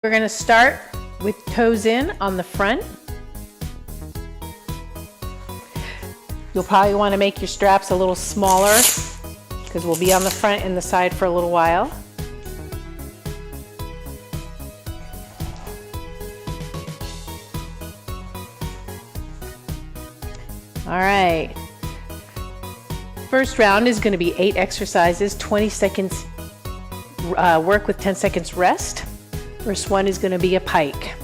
We're going to start with toes in on the front. You'll probably want to make your straps a little smaller because we'll be on the front and the side for a little while. All right. First round is going to be 8 exercises, 20 seconds work with 10 seconds rest. First one is going to be a pike.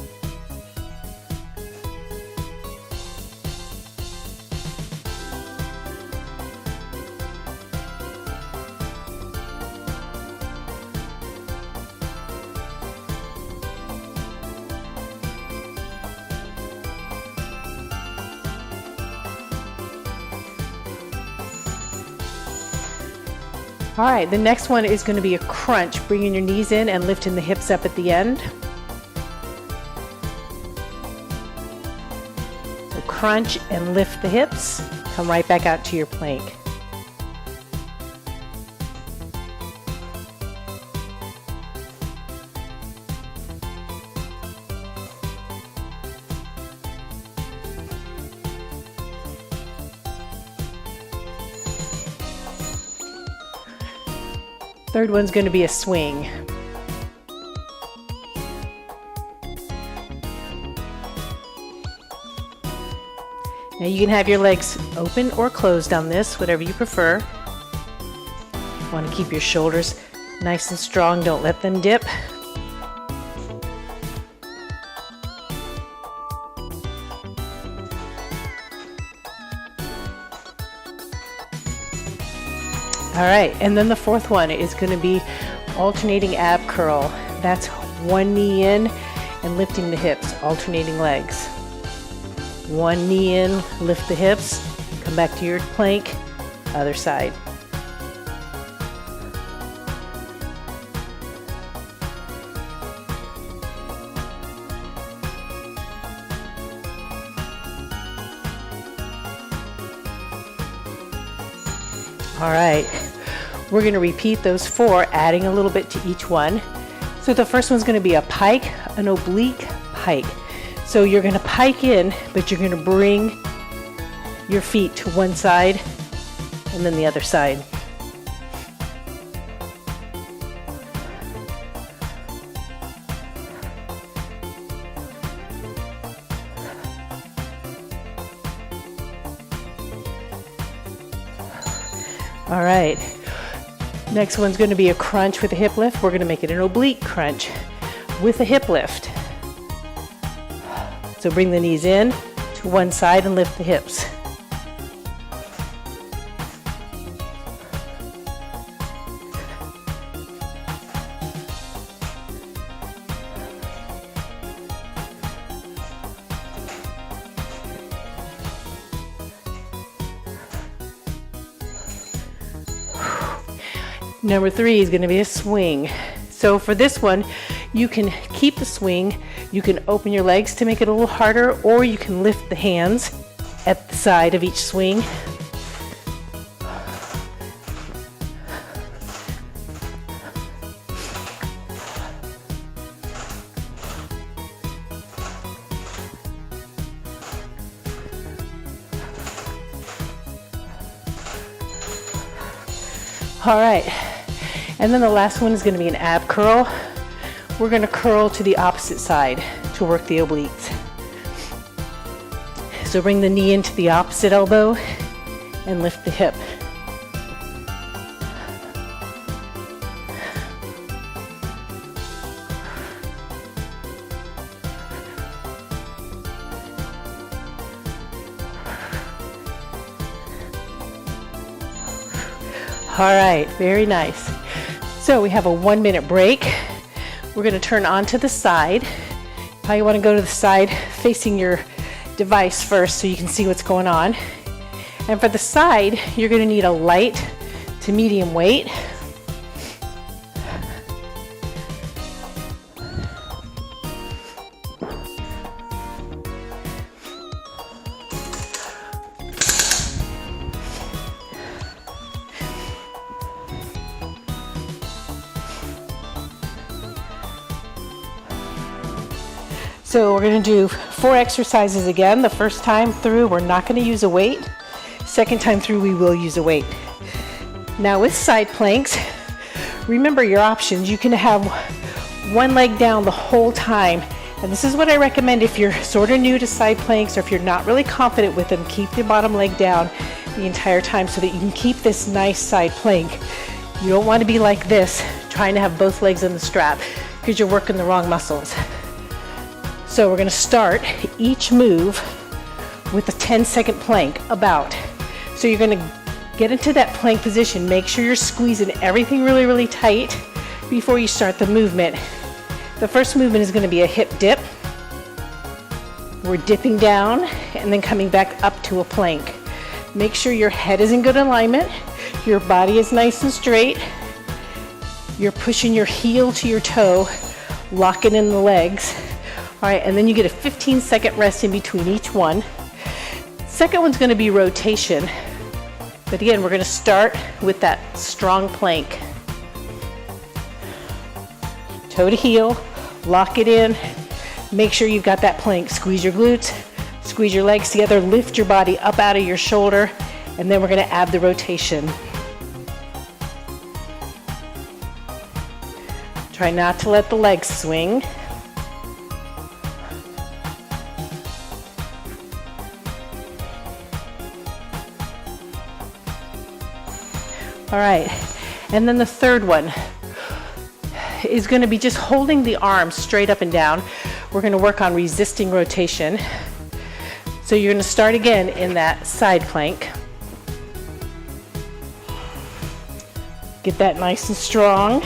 All right, the next one is going to be a crunch, bringing your knees in and lifting the hips up at the end. So crunch and lift the hips, come right back out to your plank. Third one's going to be a swing. Now you can have your legs open or closed on this, whatever you prefer. You want to keep your shoulders nice and strong, don't let them dip. All right, and then the fourth one is going to be alternating ab curl. That's one knee in and lifting the hips, alternating legs. One knee in, lift the hips, come back to your plank, other side. All right, we're going to repeat those 4, adding a little bit to each one. So the first one's going to be a pike, an oblique pike. So you're going to pike in, but you're going to bring your feet to one side and then the other side. All right, next one's going to be a crunch with a hip lift. We're going to make it an oblique crunch with a hip lift. So bring the knees in to one side and lift the hips. Number 3 is going to be a swing. So for this one, you can keep the swing, you can open your legs to make it a little harder, or you can lift the hands at the side of each swing. All right. And then the last one is going to be an ab curl. We're going to curl to the opposite side to work the obliques. So bring the knee into the opposite elbow and lift the hip. All right, very nice. So we have a 1-minute break. We're going to turn onto the side. Probably want to go to the side facing your device first so you can see what's going on. And for the side, you're going to need a light to medium weight. So we're gonna do 4 exercises again. The first time through, we're not gonna use a weight. Second time through, we will use a weight. Now with side planks, remember your options. You can have one leg down the whole time. And this is what I recommend if you're sort of new to side planks, or if you're not really confident with them, keep the bottom leg down the entire time so that you can keep this nice side plank. You don't want to be like this, trying to have both legs in the strap, because you're working the wrong muscles. So we're going to start each move with a 10-second plank, about. So you're going to get into that plank position. Make sure you're squeezing everything really, really tight before you start the movement. The first movement is going to be a hip dip. We're dipping down and then coming back up to a plank. Make sure your head is in good alignment. Your body is nice and straight. You're pushing your heel to your toe, locking in the legs. All right, and then you get a 15-second rest in between each one. Second one's going to be rotation. But again, we're going to start with that strong plank. Toe to heel, lock it in. Make sure you've got that plank. Squeeze your glutes, squeeze your legs together, lift your body up out of your shoulder, and then we're going to add the rotation. Try not to let the legs swing. All right, and then the third one is going to be just holding the arms straight up and down. We're going to work on resisting rotation. So you're going to start again in that side plank. Get that nice and strong.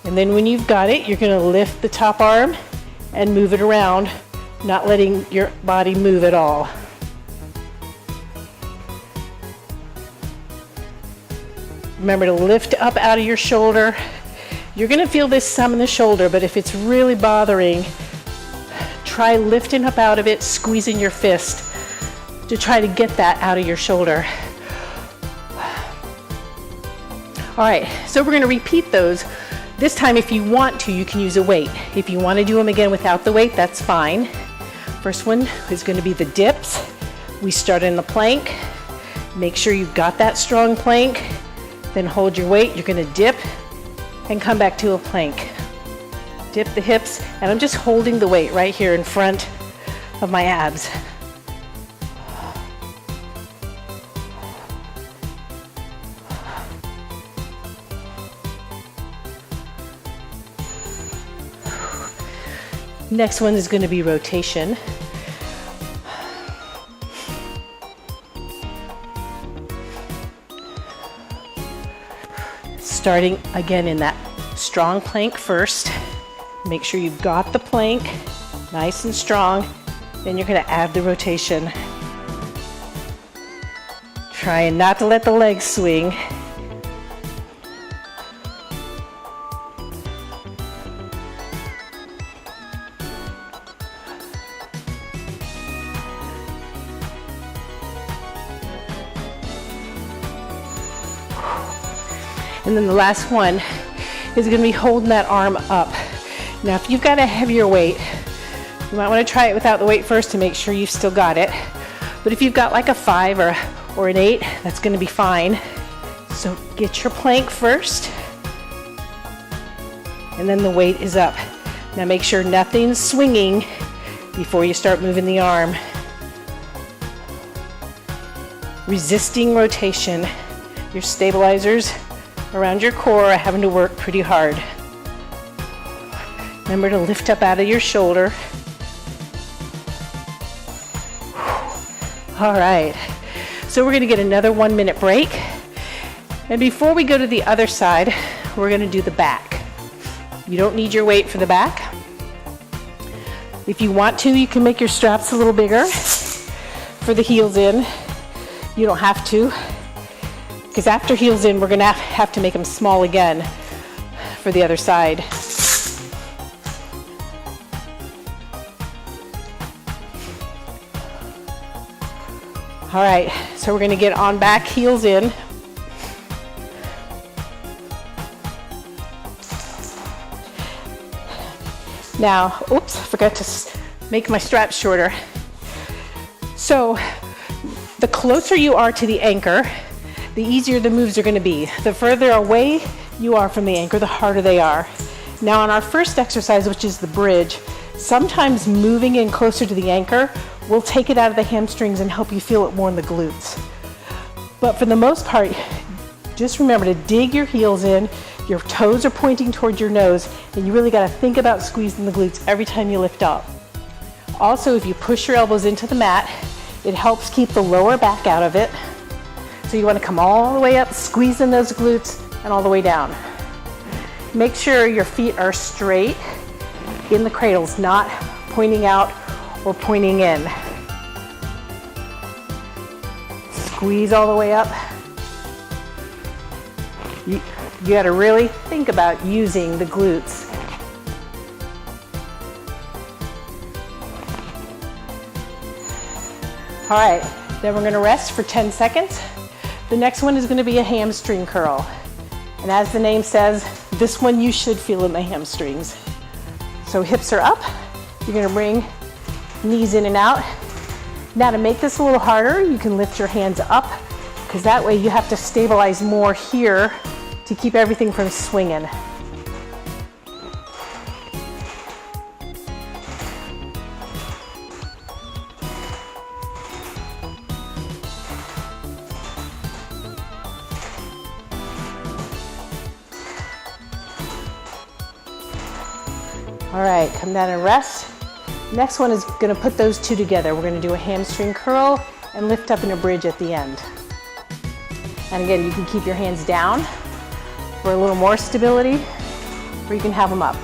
And then when you've got it, you're going to lift the top arm and move it around, not letting your body move at all. Remember to lift up out of your shoulder. You're going to feel this some in the shoulder, but if it's really bothering, try lifting up out of it, squeezing your fist to try to get that out of your shoulder. All right, so we're going to repeat those. This time, if you want to, you can use a weight. If you want to do them again without the weight, that's fine. First one is going to be the dips. We start in the plank. Make sure you've got that strong plank. Then hold your weight. You're going to dip and come back to a plank. Dip the hips, and I'm just holding the weight right here in front of my abs. Next one is going to be rotation. Starting again in that strong plank first. Make sure you've got the plank nice and strong. Then you're going to add the rotation. Trying not to let the legs swing. And then the last one is going to be holding that arm up. Now, if you've got a heavier weight, you might want to try it without the weight first to make sure you've still got it. But if you've got like a 5 or an 8, that's going to be fine. So get your plank first, and then the weight is up. Now make sure nothing's swinging before you start moving the arm. Resisting rotation. Your stabilizers around your core are having to work pretty hard. Remember to lift up out of your shoulder. All right, so we're going to get another 1-minute break. And before we go to the other side, we're going to do the back. You don't need your weight for the back. If you want to, you can make your straps a little bigger for the heels in. You don't have to, because after heels in, we're going to have to make them small again for the other side. All right, so we're going to get on back, heels in. Now, oops, I forgot to make my straps shorter. So the closer you are to the anchor, the easier the moves are going to be. The further away you are from the anchor, the harder they are. Now on our first exercise, which is the bridge, sometimes moving in closer to the anchor will take it out of the hamstrings and help you feel it more in the glutes. But for the most part, just remember to dig your heels in, your toes are pointing towards your nose, and you really got to think about squeezing the glutes every time you lift up. Also, if you push your elbows into the mat, it helps keep the lower back out of it. So you want to come all the way up, squeezing those glutes, and all the way down. Make sure your feet are straight in the cradles, not pointing out or pointing in. Squeeze all the way up. You got to really think about using the glutes. All right, then we're going to rest for 10 seconds. The next one is going to be a hamstring curl. And as the name says, this one you should feel in the hamstrings. So hips are up. You're going to bring knees in and out. Now to make this a little harder, you can lift your hands up, because that way you have to stabilize more here to keep everything from swinging. All right, come down and rest. Next one is going to put those two together. We're going to do a hamstring curl and lift up in a bridge at the end. And again, you can keep your hands down for a little more stability, or you can have them up.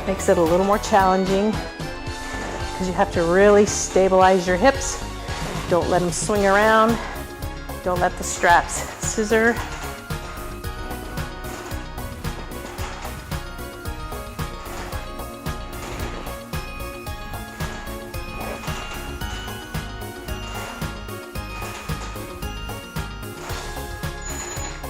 Makes it a little more challenging because you have to really stabilize your hips. Don't let them swing around. Don't let the straps scissor.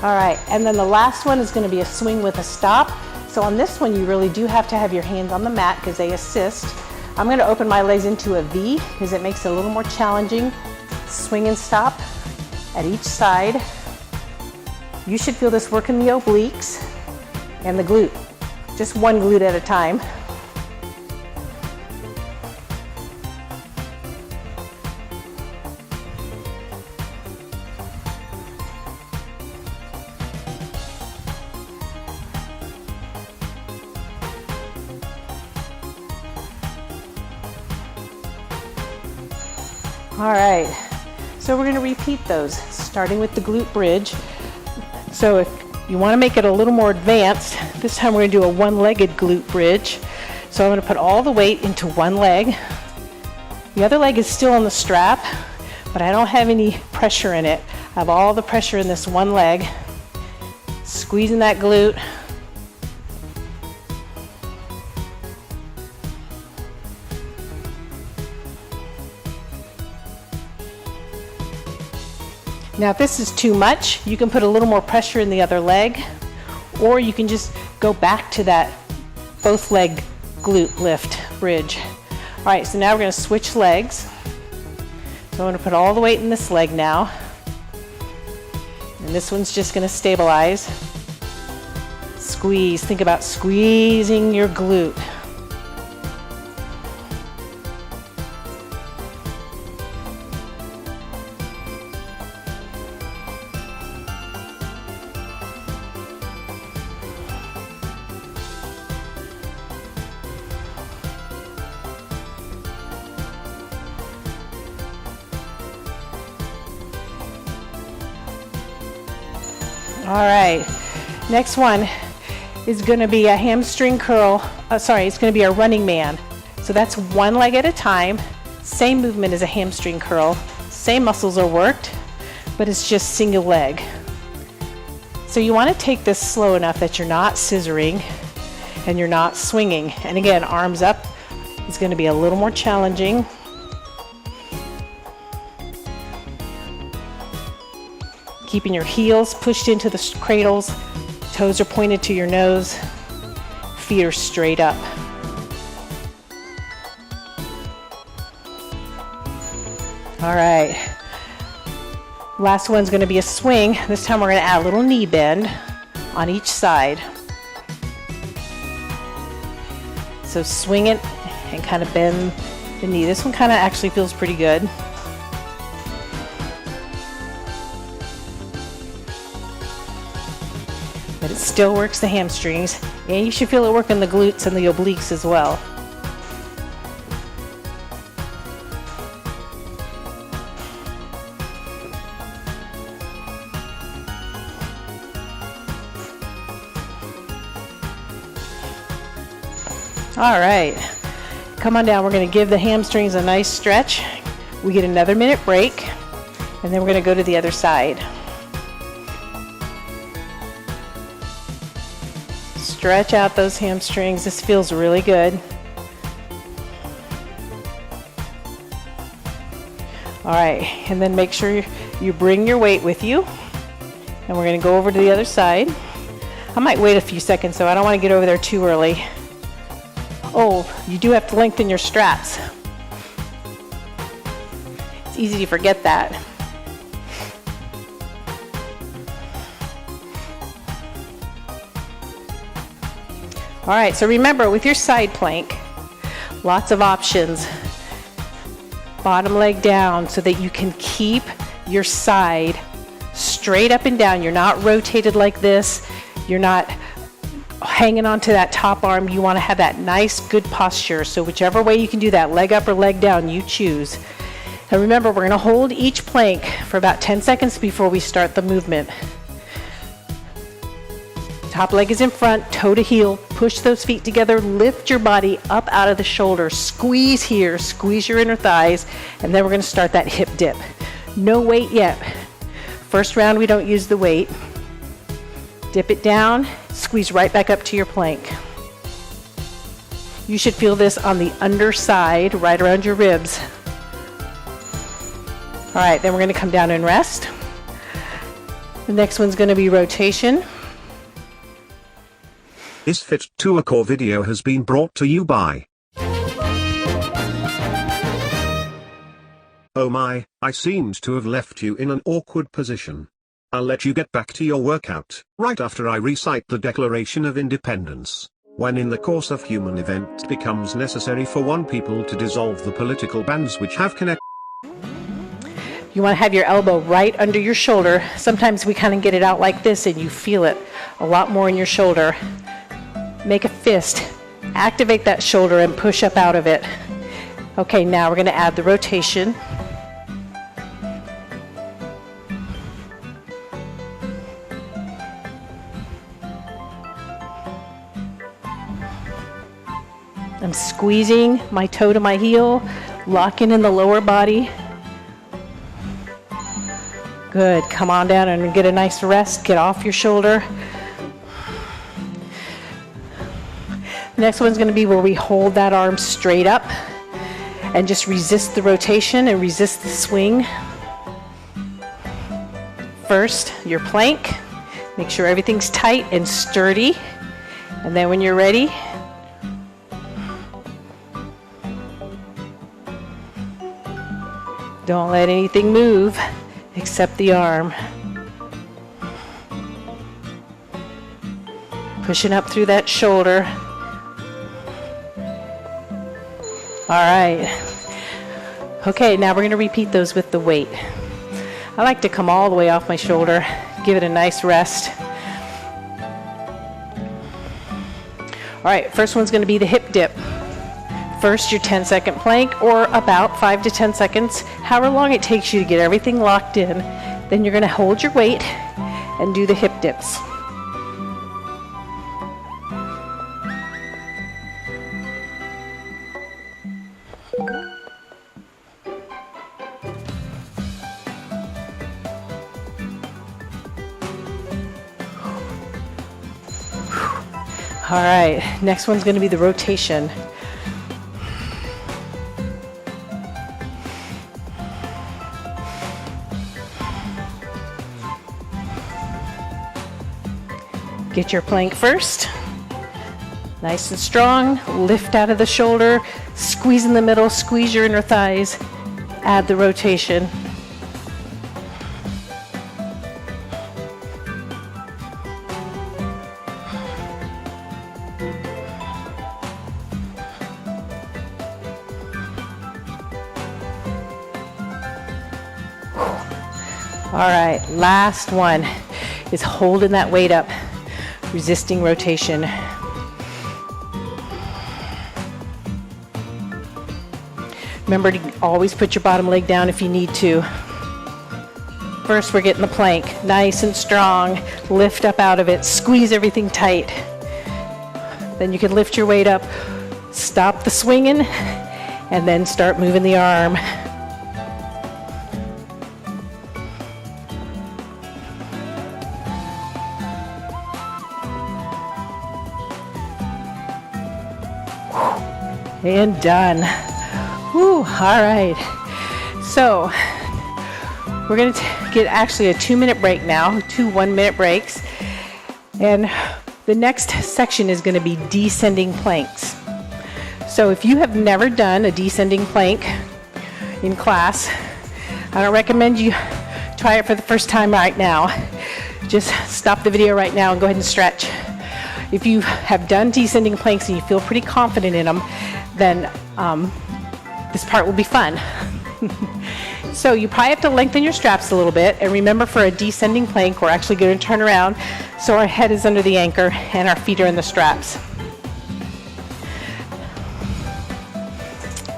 All right, and then the last one is going to be a swing with a stop. So on this one, you really do have to have your hands on the mat because they assist. I'm going to open my legs into a V because it makes it a little more challenging. Swing and stop at each side. You should feel this work in the obliques and the glute, just one glute at a time. All right, so we're going to repeat those, starting with the glute bridge. So if you want to make it a little more advanced, this time we're going to do a one-legged glute bridge. So I'm going to put all the weight into one leg. The other leg is still on the strap, but I don't have any pressure in it. I have all the pressure in this one leg. Squeezing that glute. Now if this is too much, you can put a little more pressure in the other leg, or you can just go back to that both leg glute lift bridge. All right, so now we're going to switch legs. So I'm going to put all the weight in this leg now. And this one's just going to stabilize. Squeeze, think about squeezing your glute. All right, next one is going to be a hamstring curl. It's going to be a running man. So that's one leg at a time. Same movement as a hamstring curl. Same muscles are worked, but it's just single leg. So you want to take this slow enough that you're not scissoring and you're not swinging. And again, arms up is going to be a little more challenging. Keeping your heels pushed into the cradles, toes are pointed to your nose, feet are straight up. All right. Last one's going to be a swing. This time we're going to add a little knee bend on each side. So swing it and kind of bend the knee. This one kind of actually feels pretty good. But it still works the hamstrings, and you should feel it working the glutes and the obliques as well. All right, come on down. We're going to give the hamstrings a nice stretch. We get another minute break, and then we're going to go to the other side. Stretch out those hamstrings. This feels really good. All right, and then make sure you bring your weight with you, and we're going to go over to the other side. I might wait a few seconds, so I don't want to get over there too early. Oh, you do have to lengthen your straps. It's easy to forget that. All right, so remember with your side plank, lots of options. Bottom leg down so that you can keep your side straight up and down. You're not rotated like this. You're not hanging onto that top arm. You want to have that nice, good posture. So whichever way you can do that, leg up or leg down, you choose. And remember, we're going to hold each plank for about 10 seconds before we start the movement. Top leg is in front, toe to heel. Push those feet together, lift your body up out of the shoulder. Squeeze here, squeeze your inner thighs, and then we're going to start that hip dip. No weight yet. First round, we don't use the weight. Dip it down, squeeze right back up to your plank. You should feel this on the underside, right around your ribs. All right, then we're going to come down and rest. The next one's going to be rotation. This Fit to a Core video has been brought to you by... Oh my, I seemed to have left you in an awkward position. I'll let you get back to your workout right after I recite the Declaration of Independence. When in the course of human event it becomes necessary for one people to dissolve the political bands which have connected. You want to have your elbow right under your shoulder. Sometimes we kind of get it out like this and you feel it a lot more in your shoulder. Make a fist, activate that shoulder and push up out of it. Okay, now we're going to add the rotation. I'm squeezing my toe to my heel, locking in the lower body. Good, come on down and get a nice rest, get off your shoulder. The next one's going to be where we hold that arm straight up and just resist the rotation and resist the swing. First, your plank. Make sure everything's tight and sturdy. And then when you're ready, don't let anything move except the arm. Pushing up through that shoulder. All right. Okay, now we're going to repeat those with the weight. I like to come all the way off my shoulder, give it a nice rest. All right, first one's going to be the hip dip. First, your 10-second plank, or about 5 to 10 seconds, however long it takes you to get everything locked in. Then you're going to hold your weight and do the hip dips. All right, next one's going to be the rotation. Get your plank first, nice and strong, lift out of the shoulder, squeeze in the middle, squeeze your inner thighs, add the rotation. All right, last one is holding that weight up, resisting rotation. Remember to always put your bottom leg down if you need to. First, we're getting the plank nice and strong. Lift up out of it, squeeze everything tight. Then you can lift your weight up, stop the swinging, and then start moving the arm. And done. Whew, all right. So we're going to get actually a 2-minute break now, 2 1-minute breaks. And the next section is going to be descending planks. So if you have never done a descending plank in class, I don't recommend you try it for the first time right now. Just stop the video right now and go ahead and stretch. If you have done descending planks and you feel pretty confident in them, then this part will be fun. So you probably have to lengthen your straps a little bit, and remember, for a descending plank, we're actually going to turn around so our head is under the anchor and our feet are in the straps.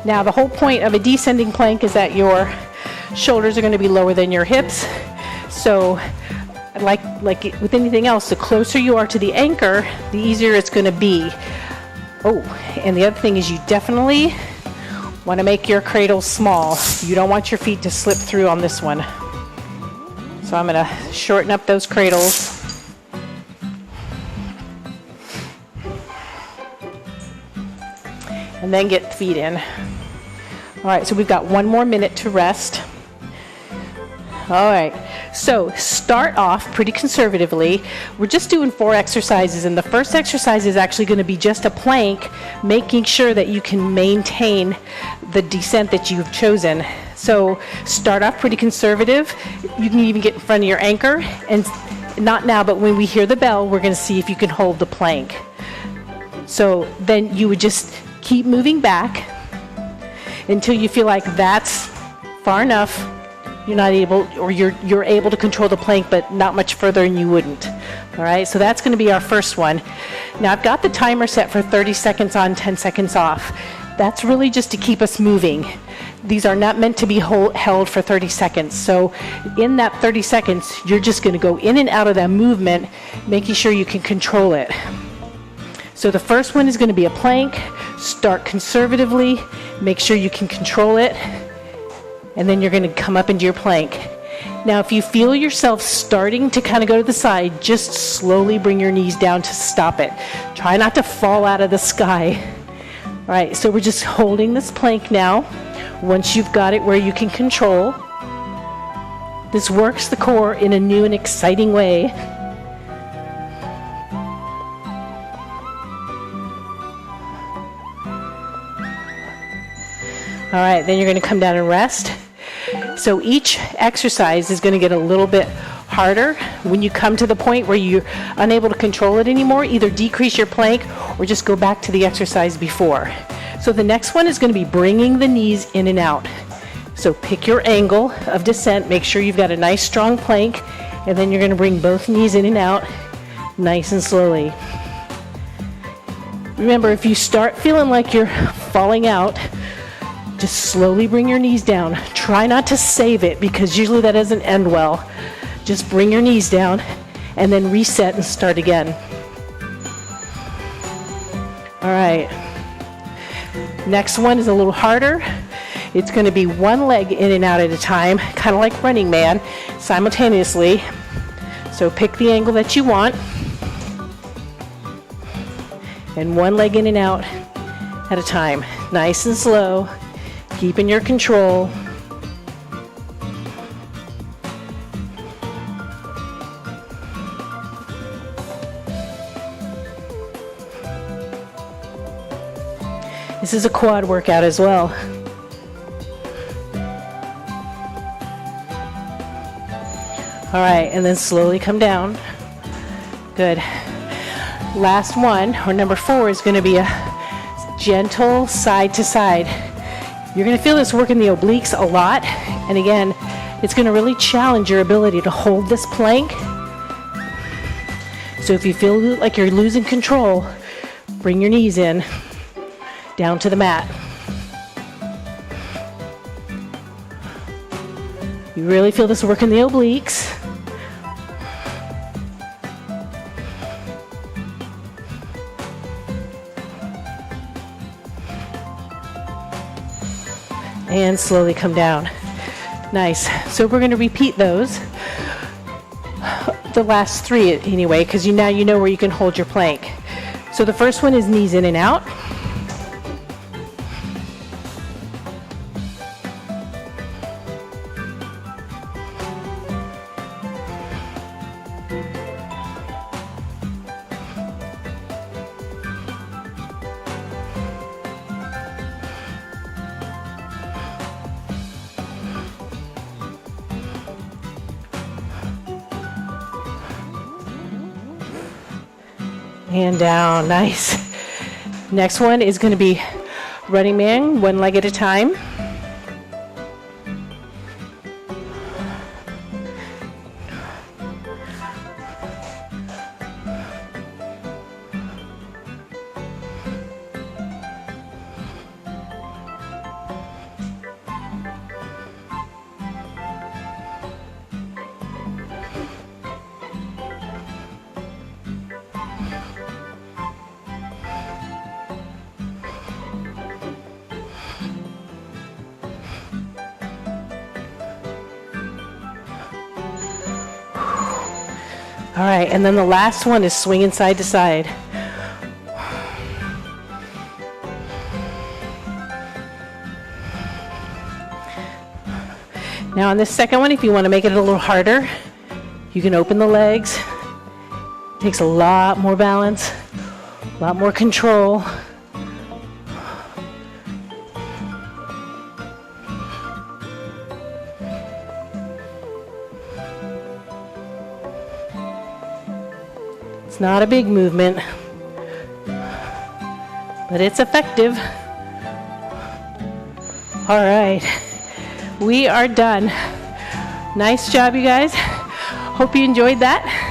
Now the whole point of a descending plank is that your shoulders are going to be lower than your hips. So like with anything else, the closer you are to the anchor, the easier it's going to be. Oh, and the other thing is you definitely want to make your cradle small. You don't want your feet to slip through on this one. So I'm going to shorten up those cradles. And then get the feet in. All right, so we've got 1 more minute to rest. All right, so start off pretty conservatively. We're just doing 4 exercises, and the first exercise is actually going to be just a plank, making sure that you can maintain the descent that you've chosen. So start off pretty conservative. You can even get in front of your anchor, and not now, but when we hear the bell, we're going to see if you can hold the plank. So then you would just keep moving back until you feel like that's far enough. You're not able, or you're able to control the plank, but not much further and you wouldn't. All right, so that's going to be our first one. Now I've got the timer set for 30 seconds on, 10 seconds off. That's really just to keep us moving. These are not meant to be held for 30 seconds. So in that 30 seconds, you're just going to go in and out of that movement, making sure you can control it. So the first one is going to be a plank. Start conservatively, make sure you can control it, and then you're going to come up into your plank. Now if you feel yourself starting to kind of go to the side, just slowly bring your knees down to stop it. Try not to fall out of the sky. All right, so we're just holding this plank now. Once you've got it where you can control, this works the core in a new and exciting way. All right, then you're going to come down and rest. So each exercise is going to get a little bit harder. When you come to the point where you're unable to control it anymore, either decrease your plank or just go back to the exercise before. So the next one is going to be bringing the knees in and out. So pick your angle of descent, make sure you've got a nice strong plank, and then you're going to bring both knees in and out nice and slowly. Remember, if you start feeling like you're falling out, just slowly bring your knees down. Try not to save it, because usually that doesn't end well. Just bring your knees down and then reset and start again. All right. Next one is a little harder. It's going to be one leg in and out at a time, kind of like Running Man, simultaneously. So pick the angle that you want. And one leg in and out at a time. Nice and slow. Keeping your control. This is a quad workout as well. All right, and then slowly come down. Good. Last one, or number 4, is going to be a gentle side to side. You're going to feel this work in the obliques a lot, and again, it's going to really challenge your ability to hold this plank. So if you feel like you're losing control, bring your knees in, down to the mat. You really feel this work in the obliques. And slowly come down. Nice. So we're going to repeat those, the last 3 anyway, because now you know where you can hold your plank. So the first one is knees in and out. And down. Nice. Next one is going to be running man, one leg at a time. All right, and then the last one is swinging side to side. Now on this second one, if you want to make it a little harder, you can open the legs. It takes a lot more balance, a lot more control. It's not a big movement, but it's effective. All right, we are done. Nice job, you guys. Hope you enjoyed that.